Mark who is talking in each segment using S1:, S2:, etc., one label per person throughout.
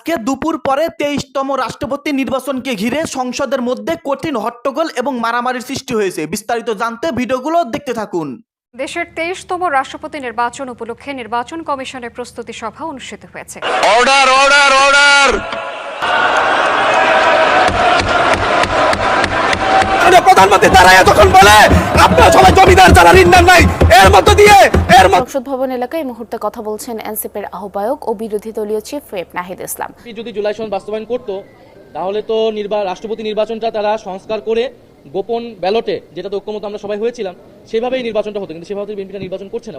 S1: আজকে দুপুর পরে ২৩তম রাষ্ট্রপতি নির্বাচনকে ঘিরে সংসদের মধ্যে কঠিন হট্টগোল এবং মারামারির সৃষ্টি হয়েছে। বিস্তারিত জানতে ভিডিওগুলো দেখতে থাকুন।
S2: দেশের ২৩তম রাষ্ট্রপতি নির্বাচন উপলক্ষে নির্বাচন কমিশনের প্রস্তুতি সভা অনুষ্ঠিত হয়েছে।
S3: অর্ডার অর্ডার অর্ডার প্রধানমন্ত্রী দাঁড়ায় তখন বলে আপনারা সবাই জমিদার যারা ঋণদার নাই এর মধ্য দিয়ে
S4: সংসদ ভবন এলাকায় এই মুহূর্তে কথা বলছেন এনসিপির আহ্বায়ক ও বিরোধী দলীয় চিফ হুইপ নাহিদ ইসলাম।
S5: যদি জুলাই সনদ বাস্তবায়ন করত তাহলে তো রাষ্ট্রপতি নির্বাচনটা তারা সংস্কার করে গোপন ব্যালটে, যেটাতে ঐক্যমত আমরা সবাই হয়েছিলাম, সেভাবেই নির্বাচনটা হতো, কিন্তু সেভাবে বিএনপিটা নির্বাচন করছে না।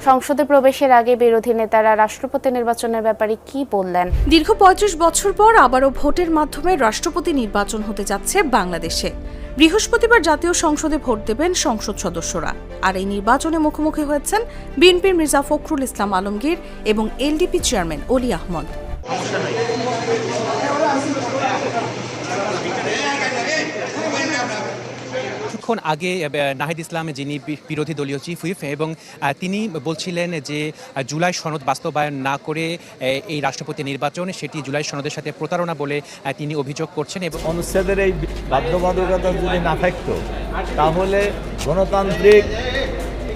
S4: সংসদে প্রবেশের আগে বিরোধী নেতারা রাষ্ট্রপতি নির্বাচনের ব্যাপারে কি বললেন?
S6: দীর্ঘ ৩৫ বছর পর আবারও ভোটের মাধ্যমে রাষ্ট্রপতি নির্বাচন হতে যাচ্ছে বাংলাদেশে। বৃহস্পতিবার জাতীয় সংসদে ভোট দেবেন সংসদ সদস্যরা। আর এই নির্বাচনে মুখোমুখি হয়েছেন বিএনপির মির্জা ফখরুল ইসলাম আলমগীর এবং এলডিপি চেয়ারম্যান অলি আহমদ।
S7: কিছুক্ষণ আগে নাহিদ ইসলাম, যিনি বিরোধী দলীয় চিফ হুইপ, এবং তিনি বলছিলেন যে জুলাই সনদ বাস্তবায়ন না করে এই রাষ্ট্রপতি নির্বাচন, সেটি জুলাই সনদের সাথে প্রতারণা বলে তিনি অভিযোগ করছেন। এবং
S8: অনুচ্ছেদের এই বাধ্যবাধকতা যদি না থাকতো তাহলে গণতান্ত্রিক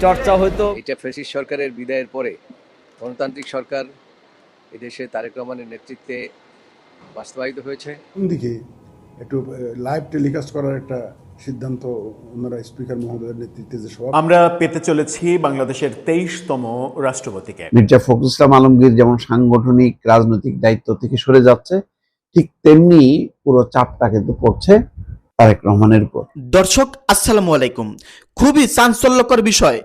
S8: চর্চা হতো।
S9: এটা ফ্যাসিস্ট সরকারের বিদায়ের পরে গণতান্ত্রিক সরকার এদেশে তারেক রহমানের নেতৃত্বে বাস্তবায়িত হয়েছে।
S10: দিকে একটু লাইভ টেলিকাস্ট করার একটা সিদ্ধান্ত ওনারা স্পিকার মহোদয়ের নেতৃত্বে যে সভা,
S11: আমরা পেতে চলেছি বাংলাদেশের ২৩তম রাষ্ট্রপতিকে।
S12: মির্জা ফখরুল ইসলাম আলমগীর যেমন সাংগঠনিক রাজনৈতিক দায়িত্ব থেকে সরে যাচ্ছে, ঠিক তেমনি পুরো চাপটা কিন্তু পড়ছে তারেক রহমানের উপর।
S1: দর্শক আসসালামু আলাইকুম। খুবই চাঞ্চল্যকর বিষয়,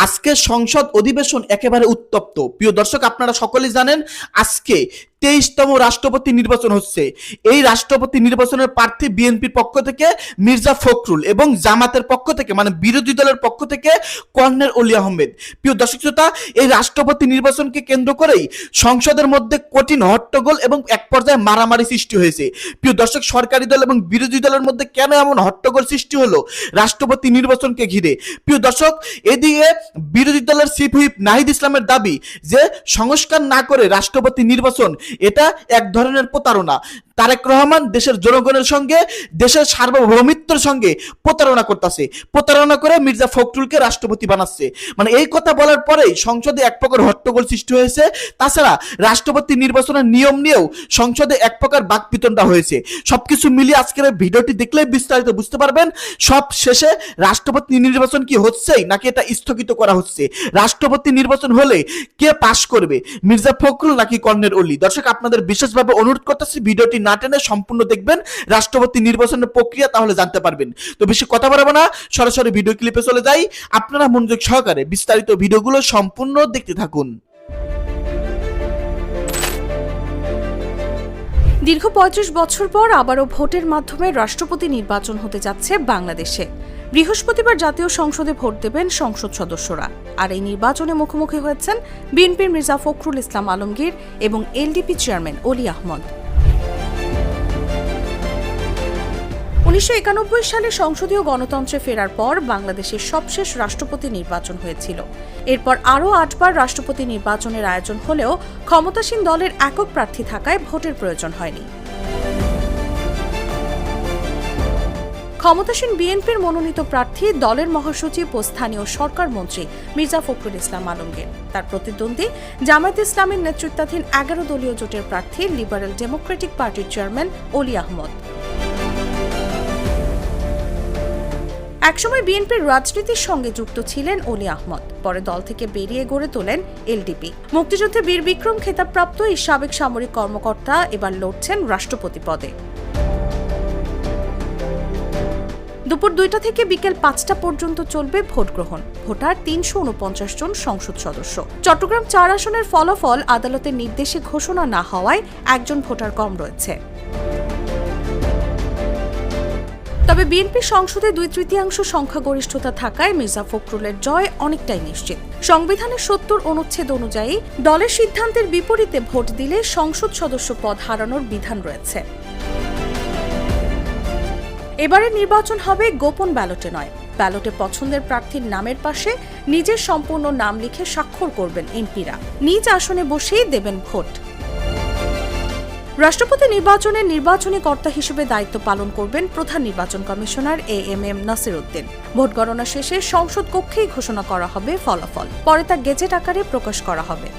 S1: আজকে সংসদ অধিবেশন একেবারে উত্তপ্ত। প্রিয় দর্শক, আপনারা সকলেই জানেন আজকে ২৩তম রাষ্ট্রপতি নির্বাচন হচ্ছে। এই রাষ্ট্রপতি নির্বাচনের প্রার্থী বিএনপির পক্ষ থেকে মির্জা ফখরুল এবং জামাতের পক্ষ থেকে মানে বিরোধী দলের পক্ষ থেকে কর্নেল অলি আহমেদ। প্রিয় দর্শক শ্রোতা, এই রাষ্ট্রপতি নির্বাচনকে কেন্দ্র করেই সংসদের মধ্যে কঠিন হট্টগোল এবং এক পর্যায়ে মারামারি সৃষ্টি হয়েছে। প্রিয় দর্শক, সরকারি দল এবং বিরোধী দলের মধ্যে কেন এমন হট্টগোল সৃষ্টি হলো রাষ্ট্রপতি নির্বাচনকে ঘিরে? প্রিয় দর্শক, এদিকে বিরোধী দলের চিফ হুইপ নাহিদ ইসলামের দাবি যে সংস্কার না করে রাষ্ট্রপতি নির্বাচন এটা এক ধরনের প্রতারণা। তারেক রহমান দেশের জনগণের সঙ্গে, দেশের সার্বভৌমিত্বের সঙ্গে প্রতারণা করতেছে, প্রতারণা করে মির্জা ফখরুলকে রাষ্ট্রপতি বানাচ্ছে। মানে এই কথা বলার পরেই সংসদে এক প্রকার হট্টগোল সৃষ্টি হয়েছে। তাছাড়া রাষ্ট্রপতি নির্বাচনের নিয়ম নিয়েও সংসদে এক প্রকার বাকবিতণ্ডা হয়েছে। সবকিছু মিলিয়ে আজকের ভিডিওটি দেখলে বিস্তারিত বুঝতে পারবেন। সব শেষে রাষ্ট্রপতি নির্বাচন কি হচ্ছেই নাকি এটা স্থগিত করা হচ্ছে? রাষ্ট্রপতি নির্বাচন হলে কে পাশ করবে, মির্জা ফখরুল নাকি কর্নেল অলি? দর্শক, আপনাদের বিশেষভাবে অনুরোধ করতেছি ভিডিওটি না টেনে সম্পূর্ণ দেখবেন রাষ্ট্রপতি নির্বাচনের প্রক্রিয়া, তাহলে জানতে পারবেন। তো বেশি কথা বাড়াবো না, সরাসরি ভিডিও ক্লিপে চলে যাই। আপনারা মনোযোগ সহকারে বিস্তারিত ভিডিওগুলো সম্পূর্ণ দেখতে থাকুন।
S6: দীর্ঘ ৩৫ বছর পর আবারও ভোটের মাধ্যমে রাষ্ট্রপতি নির্বাচন হতে যাচ্ছে বাংলাদেশে। বৃহস্পতিবার জাতীয় সংসদে ভোট দেবেন সংসদ সদস্যরা। আর এই নির্বাচনে মুখোমুখি হয়েছেন বিএনপির মির্জা ফখরুল ইসলাম আলমগীর এবং এলডিপি চেয়ারম্যান অলি আহমদ। ১৯৯১ সালে সংসদীয় গণতন্ত্রে ফেরার পর বাংলাদেশের সবশেষ রাষ্ট্রপতি নির্বাচন হয়েছিল। এরপর আরও ৮ বার রাষ্ট্রপতি নির্বাচনের আয়োজন হলেও ক্ষমতাসীন দলের একক প্রার্থী থাকায় ভোটের প্রয়োজন হয়নি। ক্ষমতাসীন বিএনপির মনোনীত প্রার্থী দলের মহাসচিব ও স্থানীয় সরকার মন্ত্রী মির্জা ফখরুল ইসলাম আলমগীর। তার প্রতিদ্বন্দ্বী জামায়াত ইসলামীর নেতৃত্বাধীন ১১ দলীয় জোটের প্রার্থী লিবারেল ডেমোক্রেটিক পার্টির চেয়ারম্যান অলি আহমদ। একসময় বিএনপির রাজনীতির সঙ্গে যুক্ত ছিলেন অলি আহমদ, পরে দল থেকে বেরিয়ে গড়ে তোলেন এলডিপি। মুক্তিযুদ্ধে বীর বিক্রম খেতাবপ্রাপ্ত এই সাবেক সামরিক কর্মকর্তা এবার লড়ছেন রাষ্ট্রপতি পদে। দুপুর ২টা থেকে বিকেল ৫টা পর্যন্ত চলবে ভোট গ্রহণ। ভোটার ৩৪৯ জন সংসদ সদস্য। চট্টগ্রাম ৪ আসনের ফলাফল আদালতের নির্দেশে ঘোষণা না হওয়ায় একজন ভোটার কম রয়েছে। তবে বিএনপি সংসদে ২/৩ সংখ্যাগরিষ্ঠতা থাকায় মির্জা ফখরুলের জয় অনেকটাই নিশ্চিত। সংবিধানের ৭০ অনুচ্ছেদ অনুযায়ী দলের সিদ্ধান্তের বিপরীতে ভোট দিলে সংসদ সদস্য পদ হারানোর বিধান রয়েছে। এবারের নির্বাচন হবে গোপন ব্যালটে নয়, ব্যালটে পছন্দের প্রার্থীর নামের পাশে নিজের সম্পূর্ণ নাম লিখে স্বাক্ষর করবেন এমপিরা। নিজ আসনে বসেই দেবেন ভোট। রাষ্ট্রপতি নির্বাচনের নির্বাচনী কর্তা হিসেবে দায়িত্ব পালন করবেন প্রধান নির্বাচন commissioner AMM Nasir Uddin. Vote গণনা শেষে সংসদ কক্ষেই ঘোষণা করা হবে ফলাফল, পরে তা গেজেট আকারে প্রকাশ করা হবে।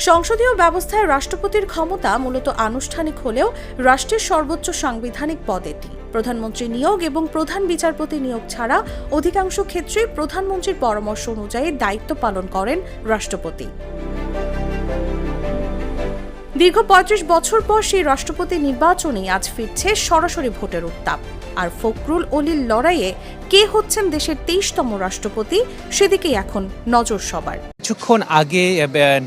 S6: সংসদীয় ব্যবস্থায় রাষ্ট্রপতির ক্ষমতা মূলত আনুষ্ঠানিক হলেও রাষ্ট্রের সর্বোচ্চ সাংবিধানিক পদ এটি। প্রধানমন্ত্রী নিয়োগ এবং প্রধান বিচারপতি নিয়োগ ছাড়া অধিকাংশ ক্ষেত্রেই প্রধানমন্ত্রীর পরামর্শ অনুযায়ী দায়িত্ব পালন করেন রাষ্ট্রপতি। দীর্ঘ ৩৫ বছর পর সেই রাষ্ট্রপতি নির্বাচনেই আজ ফিরছে সরাসরি ভোটের উত্তাপ। আর ফখরুল অলির লড়াইয়ে কে হচ্ছেন দেশের ২৩তম রাষ্ট্রপতি, সেদিকেই এখন নজর সবার।
S7: কিছুক্ষণ আগে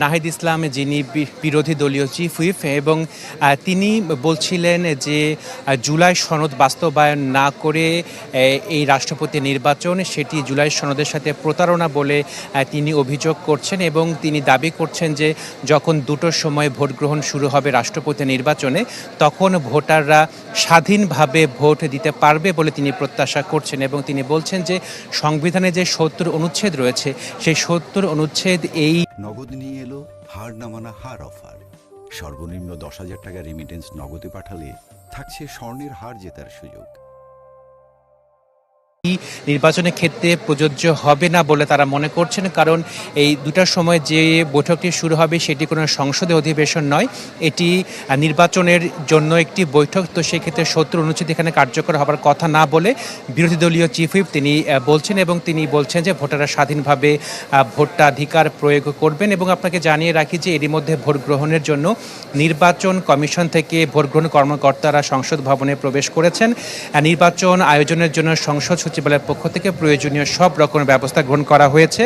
S7: নাহিদ ইসলাম, যিনি বিরোধী দলীয় চিফ হুইপ, এবং তিনি বলছিলেন যে জুলাই সনদ বাস্তবায়ন না করে এই রাষ্ট্রপতি নির্বাচন, সেটি জুলাই সনদের সাথে প্রতারণা বলে তিনি অভিযোগ করছেন। এবং তিনি দাবি করছেন যে যখন দুটোর সময় ভোট গ্রহণ শুরু হবে রাষ্ট্রপতি নির্বাচনে, তখন ভোটাররা স্বাধীনভাবে ভোট দিতে পারবে বলে তিনি প্রত্যাশা করছেন। এবং তিনি বলছেন যে সংবিধানে যে ৭০ অনুচ্ছেদ রয়েছে, সেই ৭০ অনুচ্ছেদ এই
S13: নগদ নিয়ে এলো হার না মানা হার অফার। সর্বনিম্ন ১০,০০০ টাকা রেমিটেন্স নগদে পাঠালে থাকছে স্বর্ণের হার জেতার সুযোগ।
S7: নির্বাচনের ক্ষেত্রে প্রযোজ্য হবে না বলে তারা মনে করছেন, কারণ এই দুটার সময় যে বৈঠকটি শুরু হবে সেটি কোনো সংসদীয় অধিবেশন নয়, এটি নির্বাচনের জন্য একটি বৈঠক। তো সেক্ষেত্রে ৭০ অনুচ্ছেদ এখানে কার্যকর হবার কথা না বলে বিরোধী দলীয় চিফ হুইপ তিনি বলছেন। এবং তিনি বলছেন যে ভোটাররা স্বাধীনভাবে ভোটাধিকার প্রয়োগ করবেন। এবং আপনাকে জানিয়ে রাখি যে এরই মধ্যে ভোট গ্রহণের জন্য নির্বাচন কমিশন থেকে ভোট গ্রহণ কর্মকর্তারা সংসদ ভবনে প্রবেশ করেছেন। নির্বাচন আয়োজনের জন্য সংসদ সচিবালয়ের পক্ষ থেকে প্রয়োজনীয় সব রকমের ব্যবস্থা গ্রহণ করা হয়েছে।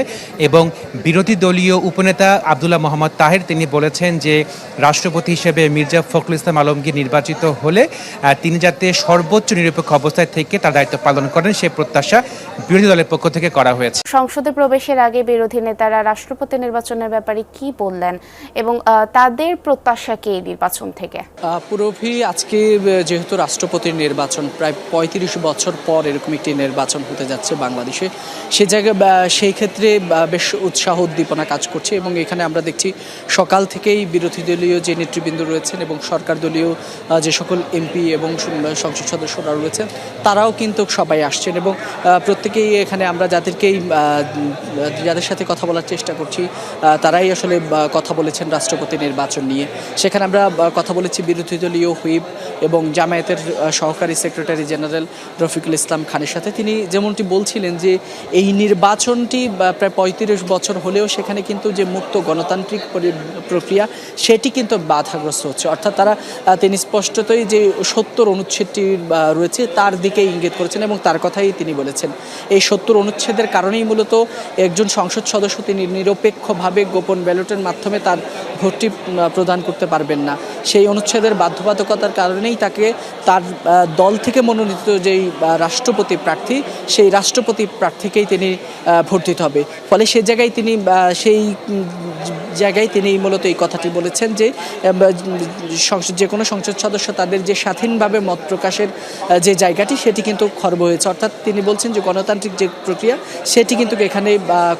S7: এবং বিরোধী দলীয় উপনেতা আব্দুল্লাহ মোহাম্মদ তাহের তিনি বলেছেন যে রাষ্ট্রপতি হিসেবে মির্জা ফখরুল ইসলাম আলমগীর নির্বাচিত হলে তিনি যাতে সর্বোচ্চ নিরপেক্ষ অবস্থায় থেকে তার দায়িত্ব পালন করেন, সে প্রত্যাশা বিরোধী দলের পক্ষ থেকে করা হয়েছে।
S4: সংসদে প্রবেশের আগে বিরোধী নেতারা রাষ্ট্রপতি নির্বাচনের ব্যাপারে কি বললেন এবং তাদের প্রত্যাশা কি এই নির্বাচন থেকে?
S14: পুরোভি আজকে যেহেতু রাষ্ট্রপতির নির্বাচন, প্রায় ৩৫ বছর পর এরকম একটি নির্বাচন হতে যাচ্ছে বাংলাদেশে, সে জায়গায় সেই ক্ষেত্রে বেশ উৎসাহ উদ্দীপনা কাজ করছে। এবং এখানে আমরা দেখছি সকাল থেকেই বিরোধী দলীয় যে নেতৃবৃন্দ রয়েছেন এবং সরকার দলীয় যে সকল এমপি এবং সংসদ সদস্যরা রয়েছেন, তারাও কিন্তু সবাই আসছেন। এবং প্রত্যেকেই এখানে আমরা যাদের সাথে কথা বলার চেষ্টা করছি, তারাই আসলে কথা বলেছেন রাষ্ট্রপতি নির্বাচন নিয়ে। সেখানে আমরা কথা বলেছি বিরোধী দলীয় হুইপ এবং জামায়াতের সহকারী সেক্রেটারি জেনারেল রফিকুল ইসলাম খানের সাথে। তিনি যেমনটি বলছিলেন যে এই নির্বাচনটি প্রায় ৩৫ বছর হলেও সেখানে কিন্তু যে মুক্ত গণতান্ত্রিক প্রক্রিয়া, সেটি কিন্তু বাধাগ্রস্ত হচ্ছে। অর্থাৎ তিনি স্পষ্টতই যে ৭০ অনুচ্ছেদটি রয়েছে তার দিকে ইঙ্গিত করেছেন এবং তার কথাই তিনি বলেছেন। এই ৭০ অনুচ্ছেদের কারণেই মূলত একজন সংসদ সদস্য তিনি নিরপেক্ষভাবে গোপন ব্যালটের মাধ্যমে তার ভোটটি প্রদান করতে পারবেন না। সেই অনুচ্ছেদের বাধ্যবাধকতার কারণেই তাকে তার দল থেকে মনোনীত যেই রাষ্ট্রপতি প্রার্থী, সেই রাষ্ট্রপতি প্রার্থীকেই তিনি ভোট দিতে হবে। ফলে সেই জায়গায় তিনি মূলত এই কথাটি বলেছেন যে যে কোনো সংসদ সদস্য তাদের যে স্বাধীনভাবে মত প্রকাশের যে জায়গাটি, সেটি কিন্তু খর্ব হয়েছে। অর্থাৎ তিনি বলছেন যে গণতান্ত্রিক যে প্রক্রিয়া, সেটি কিন্তু এখানে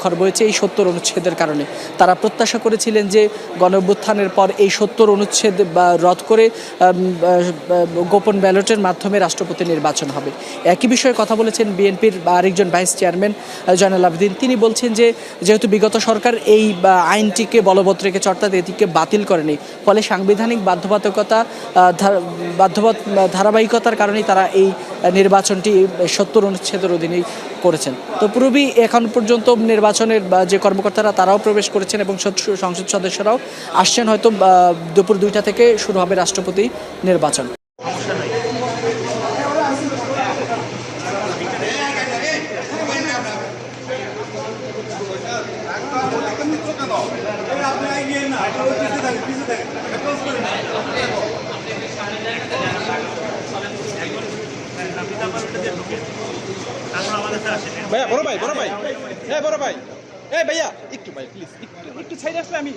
S14: খর্ব হয়েছে এই ৭০ অনুচ্ছেদের কারণে। তারা প্রত্যাশা করেছিলেন যে গণঅভ্যুত্থানের পর এই ৭০ অনুচ্ছেদ রদ করে গোপন ব্যালটের মাধ্যমে রাষ্ট্রপতি নির্বাচন হবে। একই বিষয়ে কথা বলেছেন বিএনপির আরেকজন ভাইস চেয়ারম্যান জয়নাল আবেদিন। তিনি বলছেন যে যেহেতু বিগত সরকার এই আইনটিকে বলবৎ রেখেছে, অর্থাৎ এটিকে বাতিল করেনি, ফলে সাংবিধানিক ধারাবাহিকতার কারণেই তারা এই নির্বাচনটি ৭০ অনুচ্ছেদের অধীনেই করেছেন। তো পুরোপুরি এখন পর্যন্ত নির্বাচনের যে কর্মকর্তারা তারাও প্রবেশ করেছেন এবং সংসদ সদস্যরাও আসছেন। হয়তো দুপুর ২টা থেকে শুরু হবে রাষ্ট্রপতি নির্বাচন।
S3: ভাইয়া বড় ভাই ভাইয়া একটু ভাই প্লিজ একটু সাইড আসলে আমি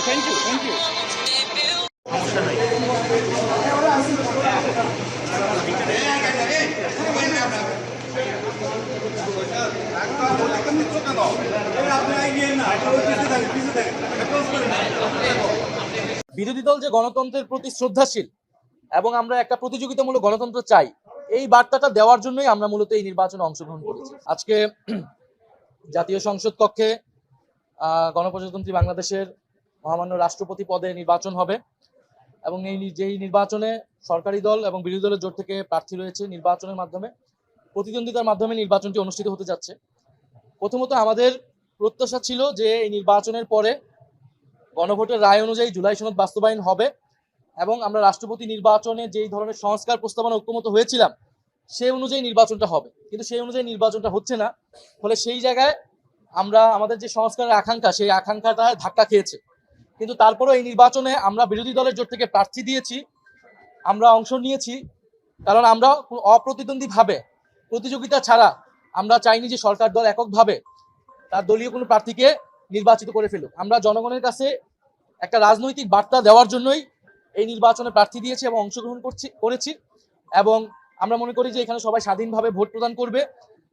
S3: থ্যাংক ইউ
S5: বিরোধী দল যে গণতন্ত্রের প্রতি শ্রদ্ধাশীল এবং আমরা একটা প্রতিযোগিতামূলক গণতন্ত্র চাই, এই বার্তাটা দেওয়ার জন্যই আমরা মূলত এই নির্বাচনে অংশগ্রহণ করেছি। আজকে জাতীয় সংসদ কক্ষে গণপ্রজাতন্ত্রী বাংলাদেশের মহামান্য রাষ্ট্রপতি পদে নির্বাচন হবে এবং যেই নির্বাচনে সরকারি দল এবং বিরোধী দলের জোট থেকে প্রার্থী রয়েছে, নির্বাচনের মাধ্যমে প্রতিদ্বন্দ্বিতার মাধ্যমে নির্বাচনটি অনুষ্ঠিত হতে যাচ্ছে। প্রথমত আমাদের প্রত্যাশা ছিল যে এই নির্বাচনের পরে গণভোটের রায় অনুযায়ী জুলাই সনদ বাস্তবায়ন হবে এবং আমরা রাষ্ট্রপতি নির্বাচনে যেই ধরনের সংস্কার প্রস্তাবনা ঐক্যমত হয়েছিলাম সেই অনুযায়ী নির্বাচনটা হবে, কিন্তু সেই অনুযায়ী নির্বাচনটা হচ্ছে না। ফলে সেই জায়গায় আমরা আমাদের যে সংস্কারের আকাঙ্ক্ষা, সেই আকাঙ্ক্ষাটা ধাক্কা খেয়েছে। কিন্তু তারপরেও এই নির্বাচনে আমরা বিরোধী দলের জোট থেকে প্রার্থী দিয়েছি, আমরা অংশ নিয়েছি, কারণ আমরা অপ্রতিদ্বন্দ্বীভাবে প্রতিযোগিতা ছাড়া আমরা চাইনি যে সরকার দল এককভাবে তার দলীয় কোনো প্রার্থীকে নির্বাচিত করে ফেলুক। আমরা জনগণের কাছে একটা রাজনৈতিক বার্তা দেওয়ার জন্যই এই নির্বাচনে প্রার্থী দিয়েছি এবং অংশগ্রহণ করেছি এবং আমরা মনে করি যে এখানে সবাই স্বাধীনভাবে ভোট প্রদান করবে।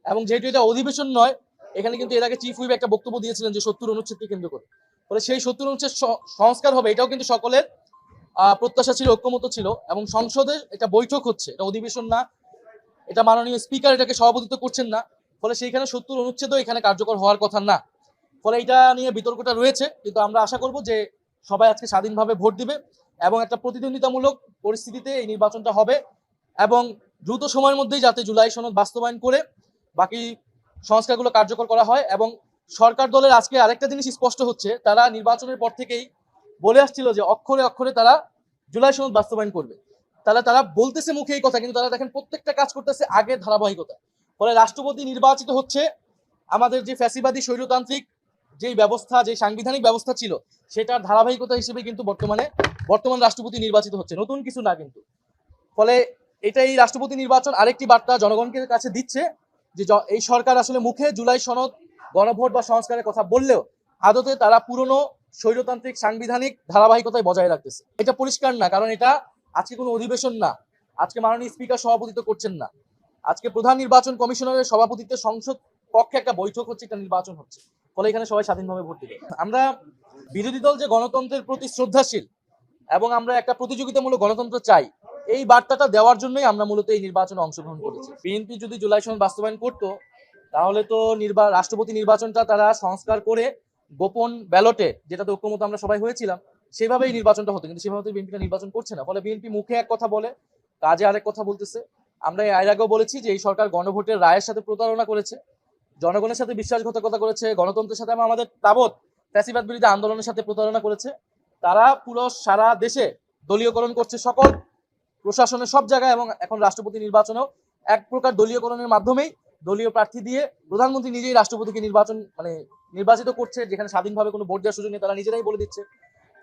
S5: এবং যেহেতু এটা অধিবেশন নয়, এখানে কিন্তু এর আগে চিফ হুইপ একটা বক্তব্য দিয়েছিলেন যে 70 অনুচ্ছেদকে কেন্দ্র করে, ফলে সেই 70 অনুচ্ছেদ সংস্কার হবে, এটাও কিন্তু সকলের প্রত্যাশা ছিল, ঐক্যমত ছিল। এবং সংসদে এটা বৈঠক হচ্ছে, এটা অধিবেশন না, এটা মাননীয় স্পিকার এটাকে সভাপতিত্ব করছেন না, ফলে সেইখানে 70 অনুচ্ছেদও এখানে কার্যকর হওয়ার কথা না। ফলে এটা নিয়ে বিতর্কটা রয়েছে, কিন্তু আমরা আশা করব যে সবাই আজকে স্বাধীনভাবে ভোট দিবে এবং একটা প্রতিদ্বন্দ্বিতামূলক পরিস্থিতিতে এই নির্বাচনটা হবে এবং দ্রুত সময়ের মধ্যেই যাতে জুলাই সনদ বাস্তবায়ন করে বাকি সংস্কারগুলো কার্যকর করা হয়। এবং সরকার দলের আজকে আরেকটা জিনিস স্পষ্ট হচ্ছে, তারা নির্বাচনের পর থেকেই বলে আসছিল যে অক্ষরে অক্ষরে তারা জুলাই সনদ বাস্তবায়ন করবে। তারা বলতেছে মুখে এই কথা, কিন্তু তারা দেখেন প্রত্যেকটা কাজ করতেছে আগের ধারাবাহিকতা। ফলে রাষ্ট্রপতি নির্বাচিত হচ্ছে, আমাদের যে ফ্যাসিবাদী স্বৈরতান্ত্রিক যেই ব্যবস্থা, যে সাংবিধানিক ব্যবস্থা ছিল, সেটার ধারাবাহিকতা হিসেবে কিন্তু বর্তমান রাষ্ট্রপতি নির্বাচিত হচ্ছে, নতুন কিছু না কিন্তু। ফলে এই রাষ্ট্রপতি নির্বাচন আরেকটি বার্তা জনগণের কাছে দিচ্ছে যে এই সরকার আসলে মুখে জুলাই সনদ, গণভোট বা সংস্কারের কথা বললেও আদতে তারা পুরনো স্বৈরতান্ত্রিক সাংবিধানিক ধারাবাহিকতায় বজায় রাখতেছে। এটা পরিষ্কার না, কারণ এটা আজকে কোনো অধিবেশন না, আজকে মাননীয় স্পিকার সভাপতিত্ব করছেন না, আজকে প্রধান নির্বাচন কমিশনারের সভাপতিত্বে সংসদ পক্ষে একটা বৈঠক হচ্ছে, একটা নির্বাচন হচ্ছে। ফলে এখানে সবাই স্বাধীনভাবে ভোট দিবে। আমরা বিরোধী দল যে গণতন্ত্রের প্রতি শ্রদ্ধাশীল এবং আমরা একটা প্রতিযোগিতামূলক গণতন্ত্র চাই, এই বার্তাটা দেওয়ার জন্যই আমরা মূলত এই নির্বাচনে অংশগ্রহণ করেছি। বিএনপি যদি জুলাই সনদ বাস্তবায়ন করতো, তাহলে তো রাষ্ট্রপতি নির্বাচনটা তারা সংস্কার করে গোপন ব্যালটে, যেটাতে ঐক্যমত আমরা সবাই হয়েছিলাম, সেভাবেই নির্বাচনটা হতো, কিন্তু সেভাবে বিএনপিটা নির্বাচন করছে না। ফলে বিএনপি মুখে এক কথা বলে, কাজে আরেক কথা বলতেছে। আমরা এর আগেও বলেছি যে এই সরকার গণভোটের রায়ের সাথে প্রতারণা করেছে, জনগণের সাথে বিশ্বাসঘাতকতা করেছে, গণতন্ত্রের সাথে এবং আমাদের তাবৎ ফ্যাসিবাদ বিরোধী আন্দোলনের সাথে প্রতারণা করেছে। তারা পুরো সারা দেশে দলীয়করণ করছে, সকল প্রশাসনের সব জায়গায়, এবং এখন রাষ্ট্রপতি নির্বাচনেও এক প্রকার দলীয়করণের মাধ্যমেই দলীয় প্রার্থী দিয়ে প্রধানমন্ত্রী নিজেই রাষ্ট্রপতিকে নির্বাচিত করছে, যেখানে স্বাধীনভাবে কোনো ভোট দেওয়ার সুযোগ নেই, তারা নিজেরাই বলে দিচ্ছে।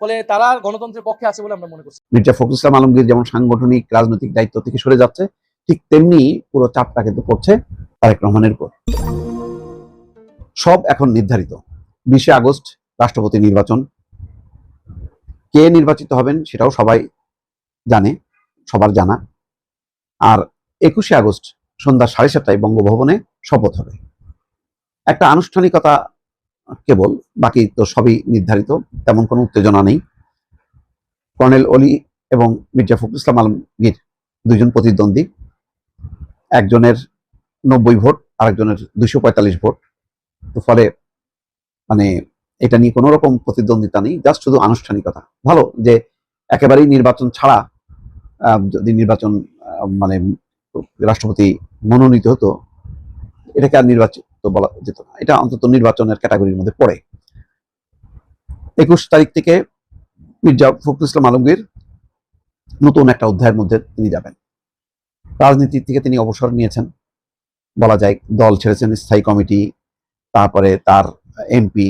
S5: ফলে তারা গণতন্ত্রের পক্ষে আছে বলে আমরা মনে করছি।
S12: মির্জা ফখরুল ইসলাম আলমগীর যেমন সাংগঠনিক রাজনৈতিক দায়িত্ব থেকে সরে যাচ্ছে, ঠিক তেমনি পুরো চাপটা কিন্তু পড়ছে তারেক রহমানের উপর। সব এখন নির্ধারিত। 20 আগস্ট রাষ্ট্রপতি নির্বাচন, কে নির্বাচিত হবেন সেটাও সবাই জানে, সবার জানা। আর 21 আগস্ট সন্ধ্যা 7:30টায় বঙ্গভবনে শপথ হবে। একটা আনুষ্ঠানিকতা কেবল, বাকি তো সবই নির্ধারিত, তেমন কোনো উত্তেজনা নেই। কর্নেল অলি এবং মির্জা ফখরুল ইসলাম আলমগীর দুইজন প্রতিদ্বন্দ্বী, একজনের 90 ভোট, আরেকজনের 245 ভোট। তো ফলে এটা নিয়ে কোনো রকম প্রতিদ্বন্দ্বিতা নেই, জাস্ট শুধু আনুষ্ঠানিকতা। ভালো যে একেবারেই নির্বাচন ছাড়া যদি নির্বাচন রাষ্ট্রপতি মনোনীত হতো, এটাকে আর নির্বাচিত বলা যেত না, এটা অন্তত নির্বাচনের ক্যাটাগরির মধ্যে পড়ে। 21 তারিখ থেকে মির্জা ফখরুল ইসলাম আলমগীর নতুন একটা অধ্যায়ের মধ্যে তিনি যাবেন। রাজনীতি থেকে তিনি অবসর নিয়েছেন বলা যায়, দল ছেড়েছেন, স্থায়ী কমিটি, তারপরে তার এমপি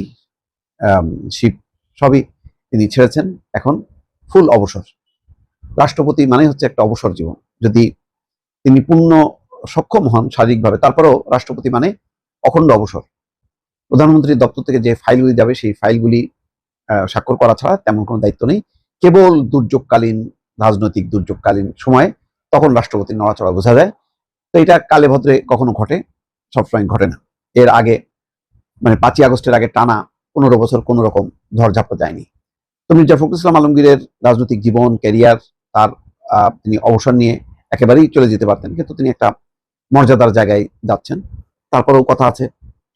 S12: শিপ সবই তিনি ছেড়েছেন। এখন ফুল অবসর। রাষ্ট্রপতি মানে হচ্ছে একটা অবসর জীবন। যদি তিনি পূর্ণ সক্ষম হন শারীরিকভাবে, তারপরেও রাষ্ট্রপতি মানে অখণ্ড অবসর। প্রধানমন্ত্রীর দপ্তর থেকে যে ফাইলগুলি যাবে, সেই ফাইলগুলি স্বাক্ষর করা ছাড়া তেমন কোনো দায়িত্ব নেই। কেবল দুর্যোগকালীন, রাজনৈতিক দুর্যোগকালীন সময়ে তখন রাষ্ট্রপতির নড়াচড়া বোঝা যায়। তো এটা কালে ভদ্রে কখনো ঘটে, সবসময় ঘটে না। এর আগে 5ই আগস্টের আগে টানা 15 বছর কোনো রকম ঝড়ঝাপটা যায়নি। তো মির্জা ফখরুল ইসলাম আলমগীরের রাজনৈতিক জীবন, ক্যারিয়ার, তার তিনি অবসর নিয়ে একেবারেই চলে যেতে পারতেন, কিন্তু তিনি একটা মর্যাদার জায়গায় যাচ্ছেন। তারপরেও কথা আছে,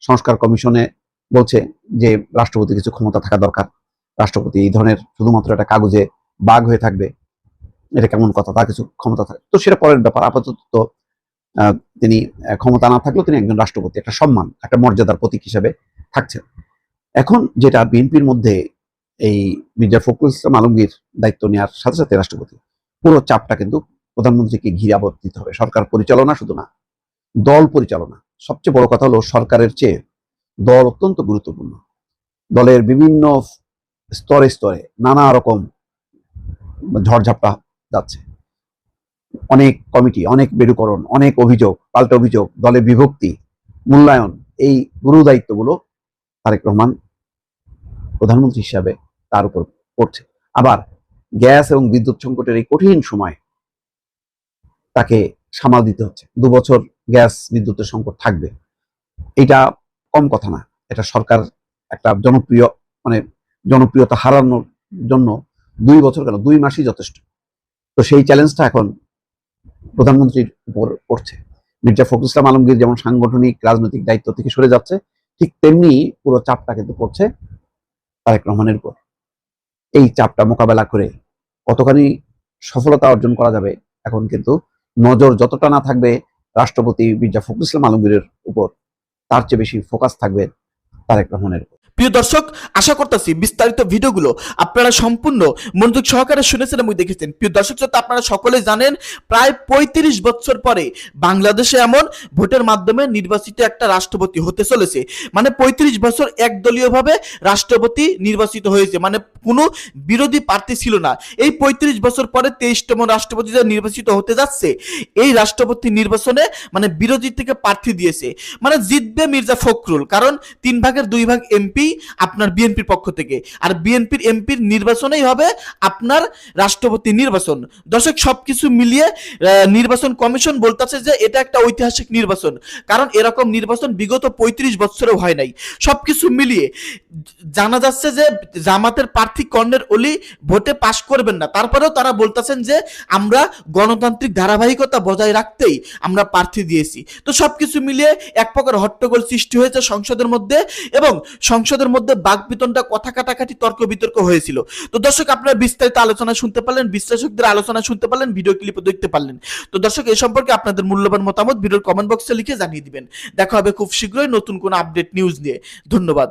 S12: সংস্কার কমিশনে বলছে যে রাষ্ট্রপতির কিছু ক্ষমতা থাকা দরকার, রাষ্ট্রপতি এই ধরনের শুধুমাত্র একটা কাগজে বাঘ হয়ে থাকবে, এটা কেমন কথা, তার কিছু ক্ষমতা থাকে। তো সেটা পরের ব্যাপার। আপাতত তিনি ক্ষমতা না থাকলেও তিনি একজন রাষ্ট্রপতি, একটা সম্মান, একটা মর্যাদার প্রতীক হিসেবে থাকছেন। এখন যেটা বিএনপির মধ্যে এই মির্জা ফখরুল ইসলাম আলমগীর দায়িত্ব নেওয়ার সাথে সাথে রাষ্ট্রপতি, পুরো চাপটা কিন্তু প্রধানমন্ত্রীকে ঘিরে আবর্তিত হবে। সরকার পরিচালনা শুধু না, দল পরিচালনা। সবচেয়ে বড় কথা হলো সরকারের চেয়ে দল অত্যন্ত গুরুত্বপূর্ণ। দলের বিভিন্ন স্তরে স্তরে নানা রকম ঝড়ঝাপটা যাচ্ছে, অনেক কমিটি, অনেক মেরুকরণ, অনেক অভিযোগ, পাল্টা অভিযোগ, দলে বিভক্তি, মূল্যায়ন, এই গুরু দায়িত্বগুলো তারেক রহমান প্রধানমন্ত্রী হিসাবে তার উপর পড়ছে। আবার গ্যাস এবং বিদ্যুৎ সংকটের এই কঠিন সময় তাকে সামাল দিতে হচ্ছে। 2 বছর গ্যাস বিদ্যুতের সংকট থাকবে, এটা কম কথা না। এটা সরকার একটা জনপ্রিয়তা হারানোর জন্য 2 বছর কেন, 2 মাসই যথেষ্ট। তো সেই চ্যালেঞ্জটা এখন প্রধানমন্ত্রীর উপর পড়ছে। মির্জা ফখরুল ইসলাম আলমগীর যেমন সাংগঠনিক রাজনৈতিক দায়িত্ব থেকে সরে যাচ্ছে, ঠিক তেমনি পুরো চাপটা কিন্তু পড়ছে তারেক রহমানের উপর। এই চাপটা মোকাবেলা করে কতখানি সফলতা অর্জন করা যাবে, এখন কিন্তু নজর যতটা না থাকবে রাষ্ট্রপতি মির্জা ফখরুল ইসলাম আলমগীরের উপর, তার চেয়ে বেশি ফোকাস থাকবে তারেক রহমানের উপর।
S1: প্রিয় দর্শক, আশা করতেছি বিস্তারিত ভিডিওগুলো আপনারা সম্পূর্ণ মনোযোগ সহকারে শুনেছেন এবং দেখেছেন। প্রিয় দর্শক, তো আপনারা সকলেই জানেন প্রায় 35 বছর পরে বাংলাদেশে এমন ভোটের মাধ্যমে নির্বাচিত একটা রাষ্ট্রপতি হতে চলেছে। মানে 35 বছর একদলীয়ভাবে রাষ্ট্রপতি নির্বাচিত হয়েছে, মানে কোনো বিরোধী প্রার্থী ছিল না। এই 35 বছর পরে 23তম রাষ্ট্রপতি যে নির্বাচিত হতে যাচ্ছে, এই রাষ্ট্রপতি নির্বাচনে মানে বিরোধী থেকে প্রার্থী দিয়েছে, মানে জিতবে মির্জা ফখরুল, কারণ 3 ভাগের 2 ভাগ এমপি আপনার বিএনপির পক্ষ থেকে, আর বিএনপির এমপির নির্বাচনেই হবে আপনার রাষ্ট্রপতি নির্বাচন। দর্শক, সবকিছু মিলিয়ে নির্বাচন কমিশন বলতেছে যে এটা একটা ঐতিহাসিক নির্বাচন, কারণ এরকম নির্বাচন বিগত 35 বছরেও হয় নাই। সবকিছু মিলিয়ে জানা যাচ্ছে যে জামাতের প্রার্থী কর্ণের অলি ভোটে পাশ করবেন না, তারপরেও তারা বলতেছেন যে আমরা গণতান্ত্রিক ধারাবাহিকতা বজায় রাখতেই আমরা প্রার্থী দিয়েছি। তো সবকিছু মিলিয়ে এক প্রকার হট্টগোল সৃষ্টি হয়েছে সংসদের মধ্যে, এবং সংসদের মধ্যে বাকবিতণ্ডা, কথা কাটাকাটি, তর্ক বিতর্ক হয়েছিল। তো দর্শক, আপনারা বিস্তারিত আলোচনা শুনতে পারলেন, বিশ্লেষকদের আলোচনা শুনতে পারলেন, ভিডিও ক্লিপও দেখতে পারলেন। তো দর্শক, এই সম্পর্কে আপনাদের মূল্যবান মতামত ভিডিওর কমেন্ট বক্সে লিখে জানিয়ে দিবেন। দেখা হবে খুব শীঘ্রই নতুন কোনো আপডেট নিউজ নিয়ে। ধন্যবাদ।